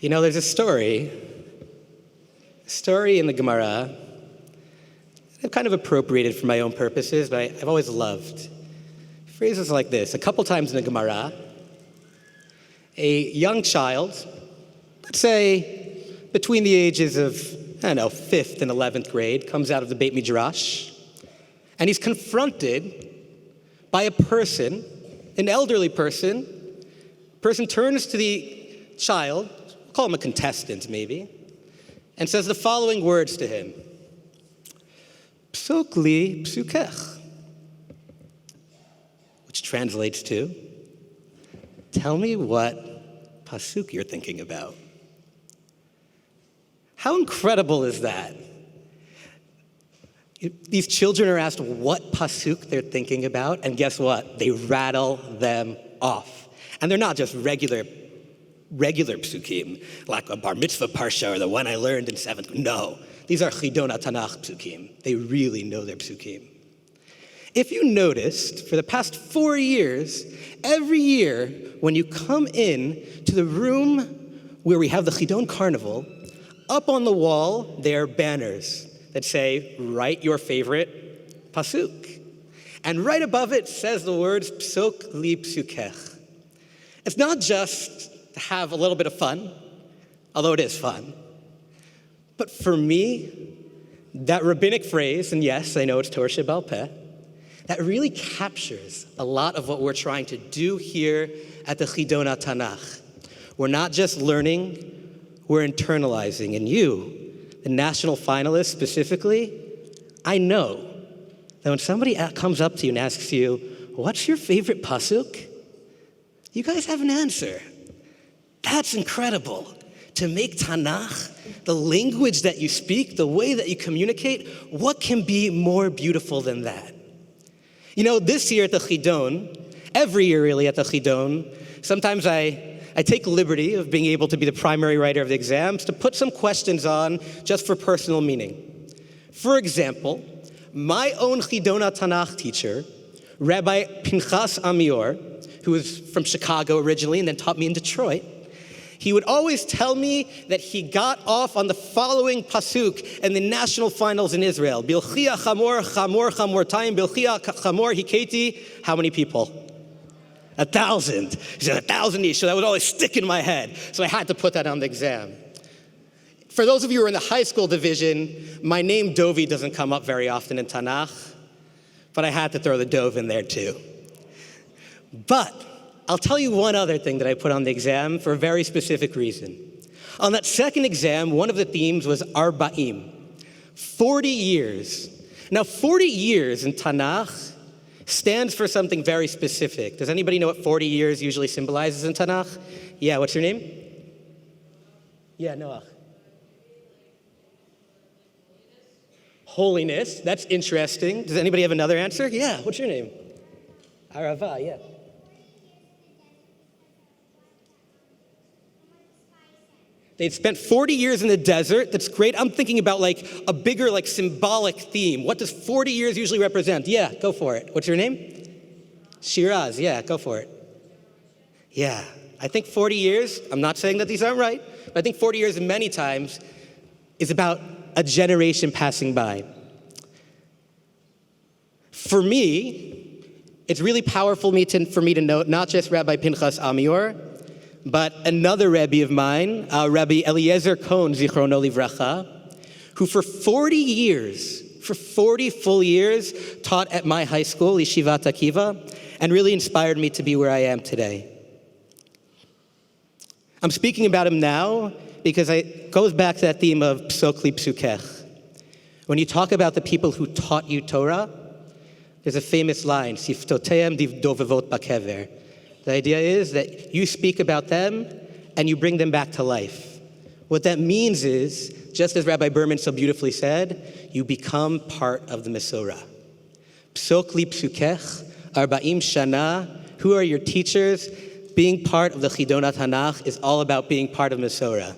There's a story in the Gemara I've kind of appropriated for my own purposes, but I've always loved. Phrases like this. A couple times in the Gemara, a young child, let's say between the ages of, 5th and 11th grade, comes out of the Beit Midrash, and he's confronted by a person, an elderly person. Person turns to the child, we'll call him a contestant maybe, and says the following words to him. Psuk li psukech, which translates to, tell me what pasuk you're thinking about. How incredible is that? These children are asked what pasuk they're thinking about, and guess what? They rattle them off. And they're not just regular psukim, like a bar mitzvah parsha or the one I learned in 7th. No, these are Chidon Tanakh psukim. They really know their psukim. If you noticed, for the past 4 years, every year when you come in to the room where we have the Chidon Carnival, up on the wall there are banners that say, write your favorite pasuk. And right above it says the words, Psuk li psukech. It's not just to have a little bit of fun, although it is fun. But for me, that rabbinic phrase, and yes, I know it's Torah Sheba'al Peh, that really captures a lot of what we're trying to do here at the Chidon Tanakh. We're not just learning, we're internalizing. And you, the national finalists specifically, I know that when somebody comes up to you and asks you, what's your favorite pasuk? You guys have an answer. That's incredible. To make Tanakh, the language that you speak, the way that you communicate, what can be more beautiful than that? This year at the Chidon, every year really at the Chidon, sometimes I take liberty of being able to be the primary writer of the exams to put some questions on just for personal meaning. For example, my own Chidon Tanakh teacher, Rabbi Pinchas Amior, who was from Chicago originally and then taught me in Detroit, he would always tell me that he got off on the following pasuk in the national finals in Israel. Bilchia chamor, chamor, chamortayim, bilchia chamor, hiketi. How many people? 1,000. He said 1,000 each, so that would always stick in my head. So I had to put that on the exam. For those of you who are in the high school division, my name Dovi doesn't come up very often in Tanakh, but I had to throw the Dov in there too. But I'll tell you one other thing that I put on the exam for a very specific reason. On that second exam, one of the themes was Arba'im, 40 years. Now, 40 years in Tanakh stands for something very specific. Does anybody know what 40 years usually symbolizes in Tanakh? Yeah, what's your name? Yeah, Noach. Holiness, that's interesting. Does anybody have another answer? Yeah, what's your name? Arava, yeah. They'd spent 40 years in the desert. That's great. I'm thinking about like a bigger like symbolic theme. What does 40 years usually represent? Yeah, go for it. What's your name? Shiraz. Yeah, go for it. Yeah, I think 40 years, I'm not saying that these aren't right, but I think 40 years many times is about a generation passing by. For me, it's really powerful for me to note not just Rabbi Pinchas Amior, but another Rabbi of mine, Rabbi Eliezer Cohen, Zichrono Livracha, who for 40 full years, taught at my high school, Yeshivat Akiva, and really inspired me to be where I am today. I'm speaking about him now because it goes back to that theme of Psok li Psukech. When you talk about the people who taught you Torah, there's a famous line, Siftoteim dovevot bakever. The idea is that you speak about them and you bring them back to life. What that means is, just as Rabbi Berman so beautifully said, you become part of the Mesorah. Psok li psukech, arba'im shana. Who are your teachers? Being part of the Chidon Tanakh is all about being part of Mesorah.